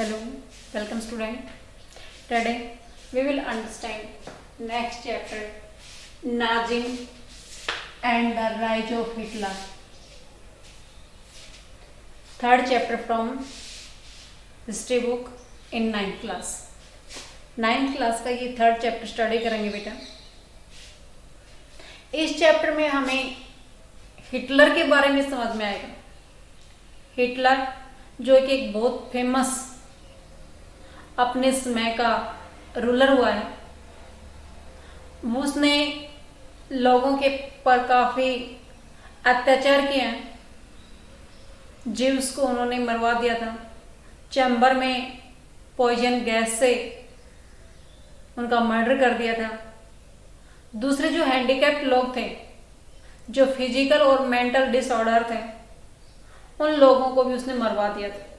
Hello, welcome student. Today we will understand next chapter Nazi and the rise of Hitler. Third chapter from history book in 9th class. 9th class का ये third chapter study करेंगे बेटा। इस chapter में हमें Hitler के बारे में समझ में आएगा। हिटलर जो कि एक बहुत फेमस अपने समय का रूलर हुआ है, उसने लोगों के पर काफी अत्याचार किए हैं। जीव्स को उन्होंने मरवा दिया था, चैम्बर में पॉइजन गैस से उनका मर्डर कर दिया था। दूसरे जो हैंडीकैप्ड लोग थे, जो फिजिकल और मेंटल डिसऑर्डर थे, उन लोगों को भी उसने मरवा दिया था।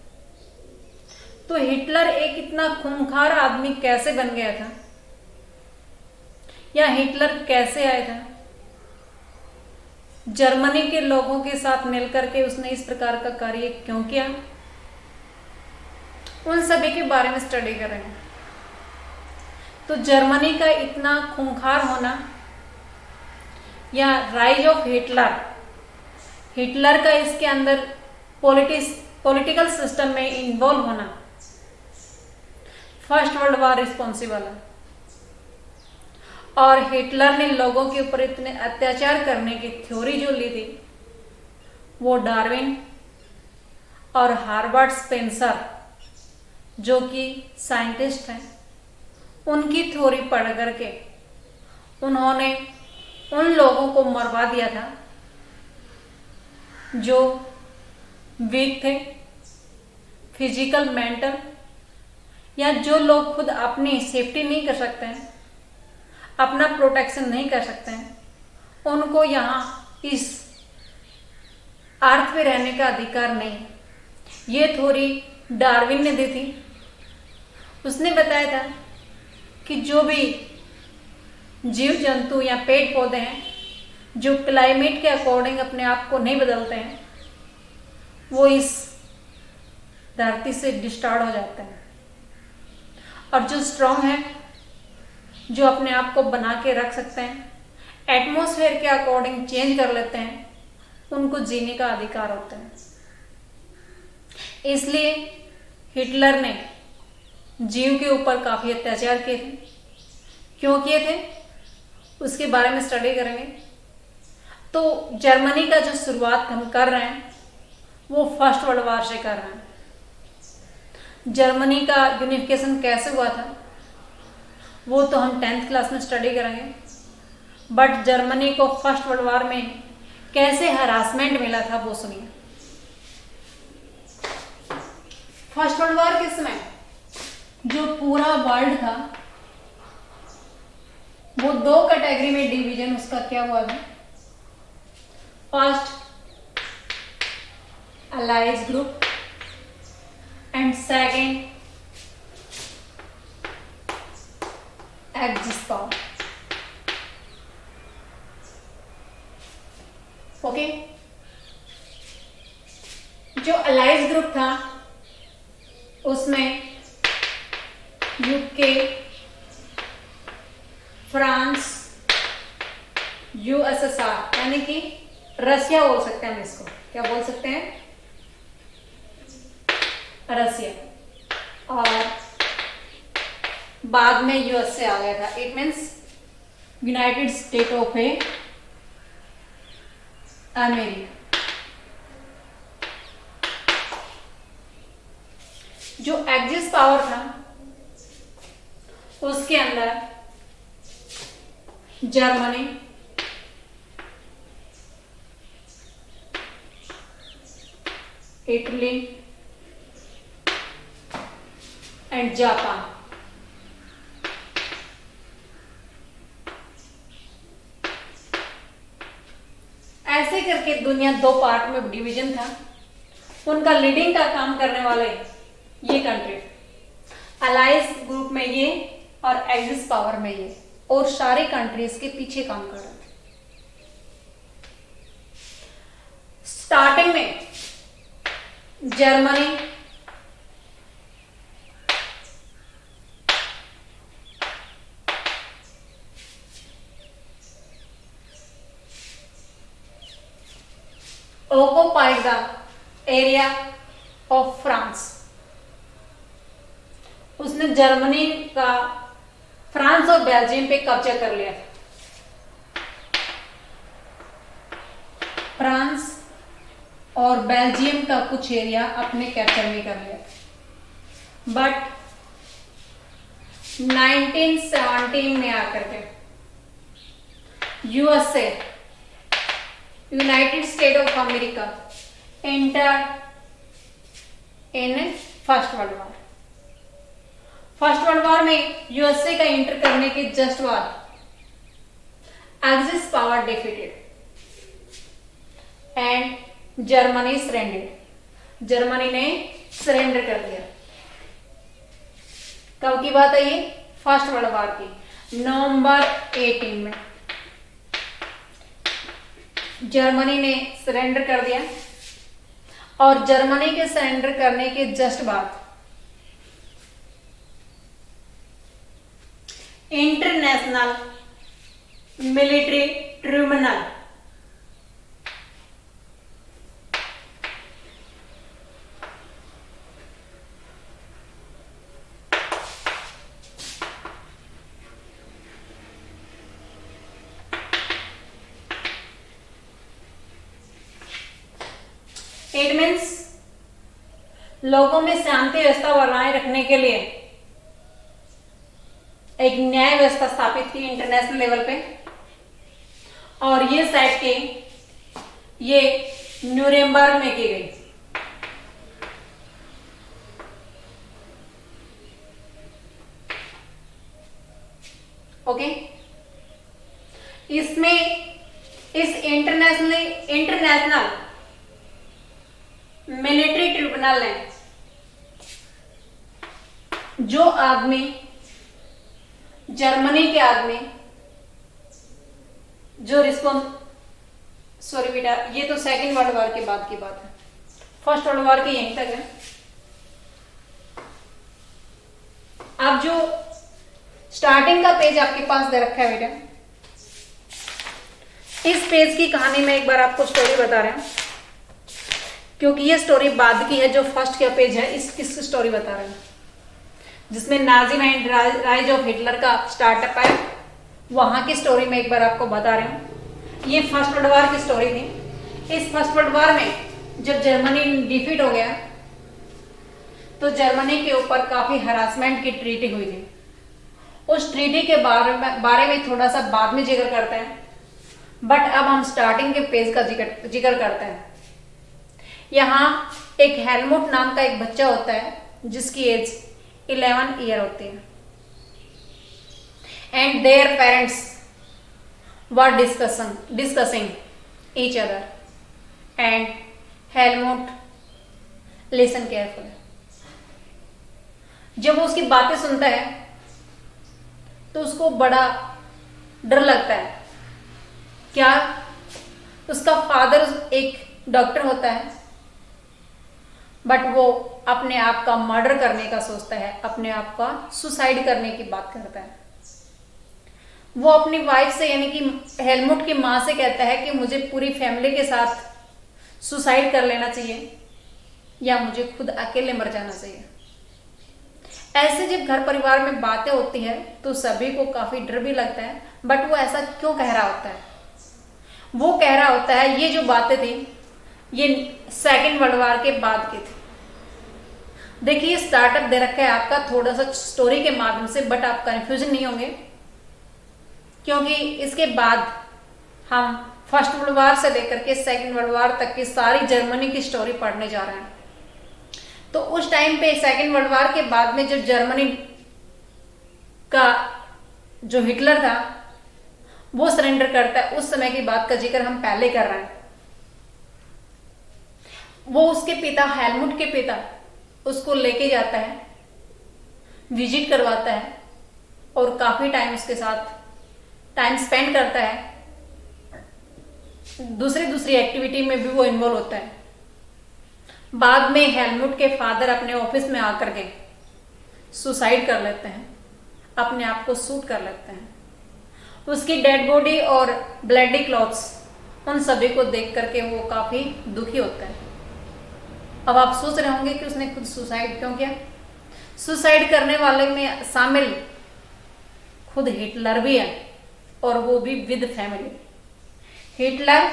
तो हिटलर एक इतना खूंखार आदमी कैसे बन गया था, या हिटलर कैसे आया था? जर्मनी के लोगों के साथ मिलकर के उसने इस प्रकार का कार्य क्यों किया, उन सभी के बारे में स्टडी करेंगे। तो जर्मनी का इतना खूंखार होना या राइज ऑफ हिटलर, हिटलर का इसके अंदर पॉलिटिकल सिस्टम में इन्वॉल्व होना, फर्स्ट वर्ल्ड वॉर रिस्पॉन्सिबल है। और हिटलर ने लोगों के ऊपर इतने अत्याचार करने की थ्योरी जो ली थी, वो डार्विन और हार्बर्ट स्पेंसर जो कि साइंटिस्ट हैं, उनकी थ्योरी पढ़ करके उन्होंने उन लोगों को मरवा दिया था जो वीक थे, फिजिकल मेंटल, या जो लोग खुद अपनी सेफ्टी नहीं कर सकते हैं, अपना प्रोटेक्शन नहीं कर सकते हैं, उनको यहाँ इस अर्थ पे रहने का अधिकार नहीं। ये थ्योरी डार्विन ने दी थी। उसने बताया था कि जो भी जीव जंतु या पेड़ पौधे हैं जो क्लाइमेट के अकॉर्डिंग अपने आप को नहीं बदलते हैं, वो इस धरती से डिस्टार्ड हो जाते हैं। और जो स्ट्रांग है, जो अपने आप को बना के रख सकते हैं, एटमॉस्फेयर के अकॉर्डिंग चेंज कर लेते हैं, उनको जीने का अधिकार होता है। इसलिए हिटलर ने जीव के ऊपर काफी अत्याचार किए थे। क्यों किए थे, उसके बारे में स्टडी करेंगे। तो जर्मनी का जो शुरुआत हम कर रहे हैं, वो फर्स्ट वर्ल्ड वॉर से कर रहे हैं। जर्मनी का यूनिफिकेशन कैसे हुआ था, वो तो हम 10th क्लास में स्टडी करेंगे। बट जर्मनी को फर्स्ट वर्ल्ड वॉर में कैसे हरासमेंट मिला था, वो सुनिए। फर्स्ट वर्ल्ड वॉर के समय जो पूरा वर्ल्ड था, वो दो कैटेगरी में डिवीजन उसका क्या हुआ था। First allies group and second axis power. Okay, जो अलाइज ग्रुप था उसमें यूके, फ्रांस, यूएसएसआर, यानी कि रसिया बोल सकते हैं हम इसको। क्या बोल सकते हैं? रसिया। और बाद में यूएसए आ गया था। It means United state of America. जो एक्सिस पावर था, उसके अंदर जर्मनी, इटली एंड जापान। ऐसे करके दुनिया दो पार्ट में डिवीजन था। उनका लीडिंग का काम करने वाले ये कंट्री, अलाइज ग्रुप में ये और एक्सिस पावर में ये, और सारे कंट्रीज के पीछे काम कर रहे थे। स्टार्टिंग में Germany occupied the area of France. उसने जर्मनी का फ्रांस और बेल्जियम पे कब्जा कर लिया था। फ्रांस और बेल्जियम का कुछ एरिया अपने कैप्चर में कर लिया था। बट 1917 में आकर के USA, United state of America, enter in first world war. First world war में यूएसए का एंटर करने के जस्ट बाद axis power defeated and Germany surrendered. Germany ने सरेंडर कर दिया। कब की बात है ये? फर्स्ट वर्ल्ड वॉर की, नवंबर 18 में जर्मनी ने सरेंडर कर दिया। और जर्मनी के सरेंडर करने के जस्ट बाद international military tribunal it means लोगों में शांति व्यवस्था बनाए रखने के लिए एक न्याय व्यवस्था स्थापित की इंटरनेशनल लेवल पे। और ये सेट की ये न्यूरेमबर्ग में की गई। ओके, इसमें इस इंटरनेशनल मिलिट्री ट्रिब्यूनल ने जो आदमी, जर्मनी के आदमी जो सॉरी बेटा, ये तो सेकेंड वर्ल्ड वॉर के बाद की बात है, फर्स्ट वर्ल्ड वॉर की यहीं तक है। आप जो स्टार्टिंग का पेज आपके पास दे रखा है बेटा, इस पेज की कहानी में एक बार आपको स्टोरी बता रहे हैं, क्योंकि ये स्टोरी बाद की है। जो फर्स्ट का पेज है इसकी स्टोरी बता रहे हैं, जिसमें Nazi and rise of Hitler का स्टार्टअप है, वहां की स्टोरी में एक बार आपको बता रहे हूं। ये फर्स्ट वर्ल्ड वॉर की स्टोरी थी। इस फर्स्ट वर्ल्ड वॉर में जब जर्मनी डिफीट हो गया तो जर्मनी के ऊपर काफी हरासमेंट की ट्रीटी हुई थी। उस ट्रीटी के बारे में थोड़ा सा बाद में जिक्र करते हैं, बट अब हम स्टार्टिंग के पेज का जिक्र करते हैं। यहाँ एक हेलमुट नाम का एक बच्चा होता है जिसकी एज 11 ईयर होती है, and their parents were discussing each other, and Helmut listen careful. जब वो उसकी बातें सुनता है तो उसको बड़ा डर लगता है। क्या? उसका फादर एक डॉक्टर होता है, बट वो अपने आप का मर्डर करने का सोचता है, अपने आप का सुसाइड करने की बात करता है। वो अपनी वाइफ से, यानी कि हेलमुट की माँ से कहता है कि मुझे पूरी फैमिली के साथ सुसाइड कर लेना चाहिए या मुझे खुद अकेले मर जाना चाहिए। ऐसे जब घर परिवार में बातें होती है तो सभी को काफी डर भी लगता है, बट वो ऐसा क्यों कह रहा होता है? वो कह रहा होता है, ये जो बातें थी ये सेकेंड वर्ल्ड वॉर के बाद की थी। देखिए स्टार्टअप दे रखा है आपका थोड़ा सा स्टोरी के माध्यम से, बट आप कंफ्यूजन नहीं होंगे, क्योंकि इसके बाद हम फर्स्ट वर्ल्ड वॉर से लेकर के सेकेंड वर्ल्ड वॉर तक की सारी जर्मनी की स्टोरी पढ़ने जा रहे हैं। तो उस टाइम पे सेकेंड वर्ल्ड वॉर के बाद में जो जर्मनी का जो हिटलर था वो सरेंडर करता है, उस समय की बात का जिक्र हम पहले कर रहे हैं। वो उसके पिता, हेलमुट के पिता उसको लेके जाता है, विजिट करवाता है और काफी टाइम उसके साथ टाइम स्पेंड करता है। दूसरी एक्टिविटी में भी वो इन्वॉल्व होता है। बाद में हेलमुट के फादर अपने ऑफिस में आकर के सुसाइड कर लेते हैं, अपने आप को शूट कर लेते हैं। उसकी डेड बॉडी और ब्लडी क्लॉथ्स उन सभी को देख करके वो काफी दुखी होता है। अब आप सोच रहे होंगे कि उसने खुद सुसाइड क्यों किया। सुसाइड करने वाले में शामिल खुद हिटलर भी है, और वो भी विद फैमिली। हिटलर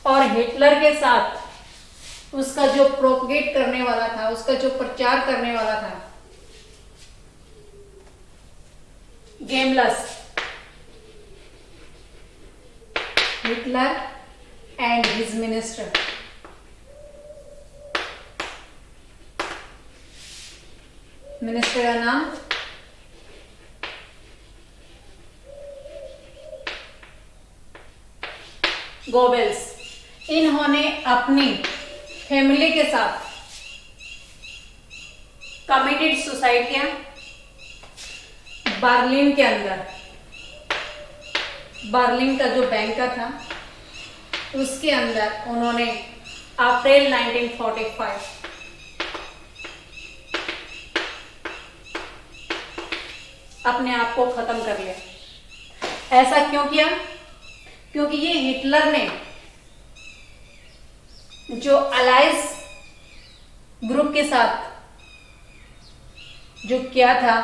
और हिटलर के साथ उसका जो प्रोपगेट करने वाला था, उसका जो प्रचार करने वाला था, गेमलस, Hitler and his minister. Minister का नाम गोबेल्स। इन्होंने अपनी फैमिली के साथ कमिटेड सुसाइड किया बर्लिन के अंदर। बर्लिन का जो बैंक था उसके अंदर उन्होंने अप्रैल 1945 अपने आप को खत्म कर लिया। ऐसा क्यों किया? क्योंकि ये हिटलर ने जो अलायंस ग्रुप के साथ जो किया था,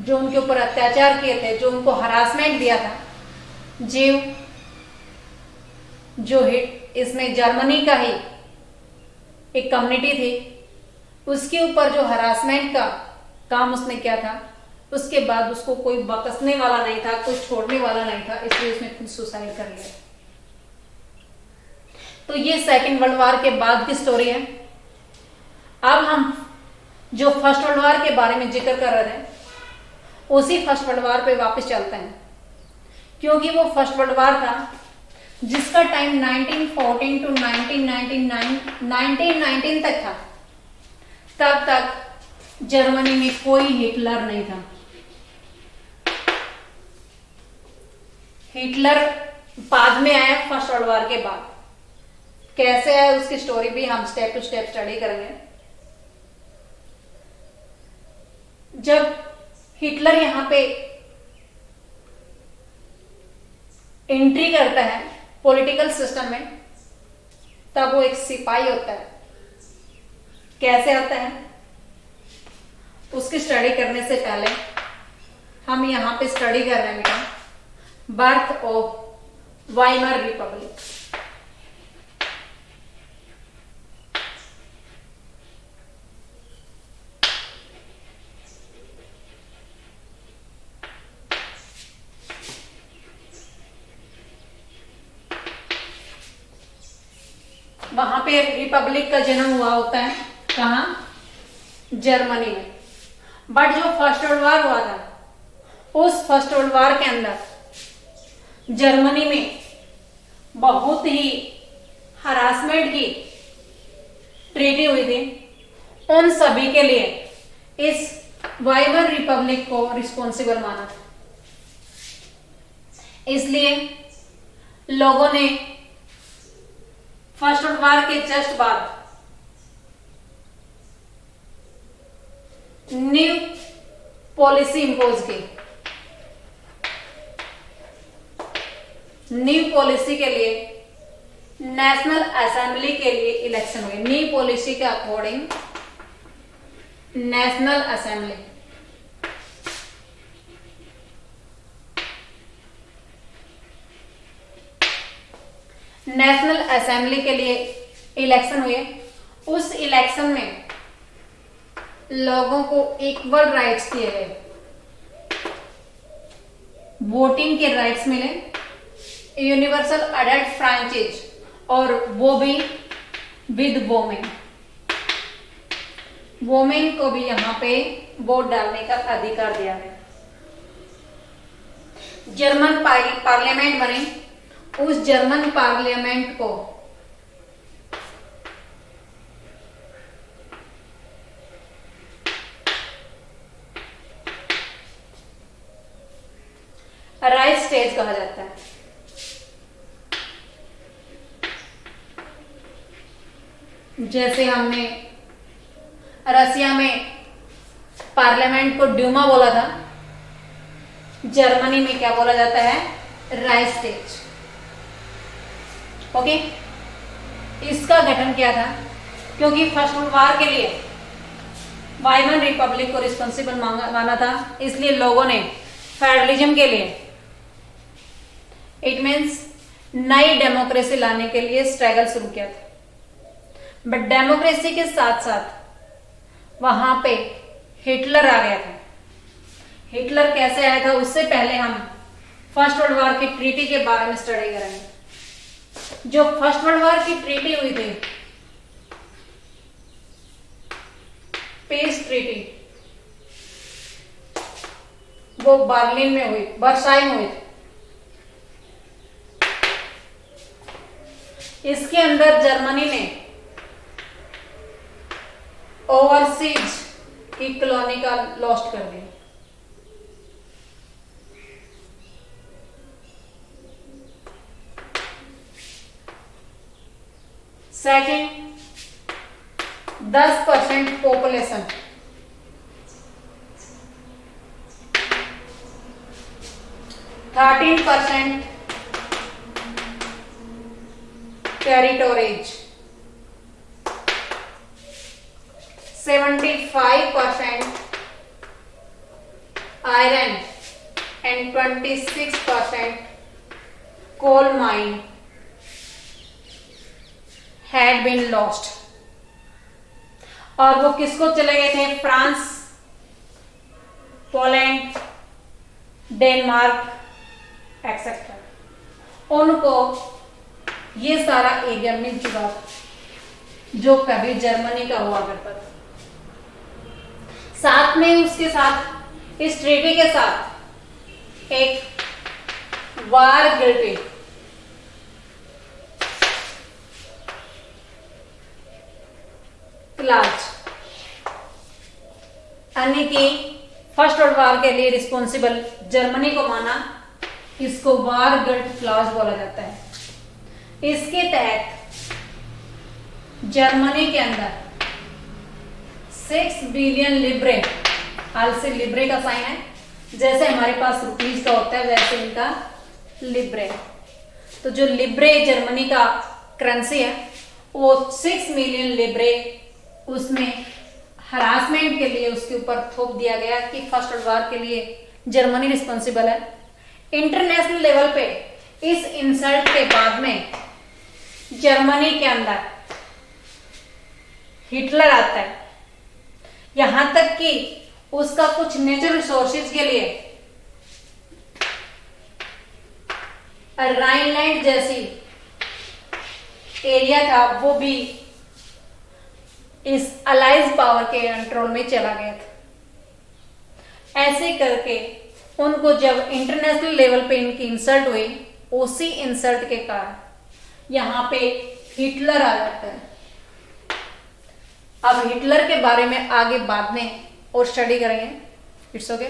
जो उनके ऊपर अत्याचार किए थे, जो उनको हरासमेंट दिया था, जीव जो इसमें जर्मनी का ही एक कम्युनिटी थी, उसके ऊपर जो हरासमेंट का काम उसने किया था, उसके बाद उसको कोई बकसने वाला नहीं था, कोई छोड़ने वाला नहीं था, इसलिए उसने खुद सुसाइड कर लिया। तो ये सेकेंड वर्ल्ड वॉर के बाद की स्टोरी है। अब हम जो फर्स्ट वर्ल्ड वॉर के बारे में जिक्र कर रहे थे, उसी फर्स्ट वर्ल्ड वॉर पे वापस चलते हैं, क्योंकि वो फर्स्ट वर्ल्ड वॉर था जिसका टाइम 1914 टू 1919 तक था। तब तक जर्मनी में कोई हिटलर नहीं था। हिटलर बाद में आया फर्स्ट वर्ल्ड वॉर के बाद। कैसे आया उसकी स्टोरी भी हम स्टेप टू स्टेप स्टडी करेंगे। जब हिटलर यहां पे एंट्री करता है पॉलिटिकल सिस्टम में, तब वो एक सिपाही होता है। कैसे आता है उसकी स्टडी करने से पहले हम यहां पे स्टडी कर रहे हैं बेटा बर्थ ऑफ वाइमर रिपब्लिक। वहां पे रिपब्लिक का जन्म हुआ होता है, कहां? जर्मनी में। बट जो फर्स्ट वर्ल्ड वॉर हुआ था, उस फर्स्ट वर्ल्ड वॉर के अंदर जर्मनी में बहुत ही हरासमेंट की ट्रीटी हुई थी। उन सभी के लिए इस वाइमर रिपब्लिक को रिस्पॉन्सिबल माना था। इसलिए लोगों ने फर्स्ट वर्ल्ड वॉर के जस्ट बाद न्यू पॉलिसी इंपोज की। न्यू पॉलिसी के लिए नेशनल असेंबली के लिए इलेक्शन हुए। न्यू पॉलिसी के according national assembly, national assembly के लिए इलेक्शन हुए। उस इलेक्शन में लोगों को इक्वल राइट्स दिए गए, वोटिंग के राइट्स मिले, यूनिवर्सल अडल्ट फ्रैंचाइज, और वो भी विद वोमेन। वोमेन को भी यहां पे वोट डालने का अधिकार दिया है। जर्मन पार्लियामेंट बने। उस जर्मन पार्लियामेंट को राइस स्टेज कहा जाता है। जैसे हमने रसिया में पार्लियामेंट को ड्यूमा बोला था, जर्मनी में क्या बोला जाता है? Rice stage. ओके, इसका गठन किया था क्योंकि फर्स्ट वर्ल्ड वॉर के लिए वाइमन रिपब्लिक को रिस्पॉन्सिबल माना था, इसलिए लोगों ने फेडरलिज्म के लिए, इट मीन्स नई डेमोक्रेसी लाने के लिए स्ट्रगल शुरू किया था। बट डेमोक्रेसी के साथ साथ वहां पे हिटलर आ गया था। हिटलर कैसे आया था उससे पहले हम फर्स्ट वर्ल्ड वॉर की ट्रीटी के बारे में स्टडी करेंगे। जो फर्स्ट वर्ल्ड वॉर की ट्रीटी हुई थी, पीस ट्रीटी, वो बर्लिन में हुई, वर्साई में हुई। इसके अंदर जर्मनी ने ओवरसीज की कॉलोनी का लॉस्ट कर दिया। Second, 10% population, %13 territories, 75% iron and 26% coal mine had been lost। और वो किसको चले गए थे? फ्रांस, पोलैंड, डेनमार्क एक्सेट्रा, उनको ये सारा एरिया मिल चुका था जो कभी जर्मनी का हुआ करता था। साथ में उसके साथ, इस ट्रीटी के साथ एक वार गिल्टी क्लास, यानी कि फर्स्ट वर्ल्ड वॉर के लिए रिस्पॉन्सिबल जर्मनी को माना, इसको वार गिल्ट क्लॉज बोला जाता है। इसके तहत जर्मनी के अंदर 6 बिलियन लिब्रे, हाल से लिब्रे का साइन है, जैसे हमारे पास रुपीज का होता है वैसे इनका लिब्रे। तो जो लिब्रे जर्मनी का करेंसी है वो 6 मिलियन लिब्रे, उसमें हरासमेंट के लिए उसके ऊपर थोप दिया गया कि फर्स्ट वर्ल्ड वॉर के लिए जर्मनी रिस्पॉन्सिबल है। इंटरनेशनल लेवल पे इस इंसल्ट के बाद में जर्मनी के अंदर हिटलर आता है, यहां तक कि उसका कुछ नेचुरल रिसोर्सेज के लिए राइनलैंड जैसी एरिया था वो भी इस अलाइज पावर के कंट्रोल में चला गया था। ऐसे करके उनको जब इंटरनेशनल लेवल पे इनकी इंसल्ट हुई, उसी इंसल्ट के कारण यहाँ पे हिटलर आ जाता है। अब हिटलर के बारे में आगे बाद में और स्टडी करेंगे। It's okay.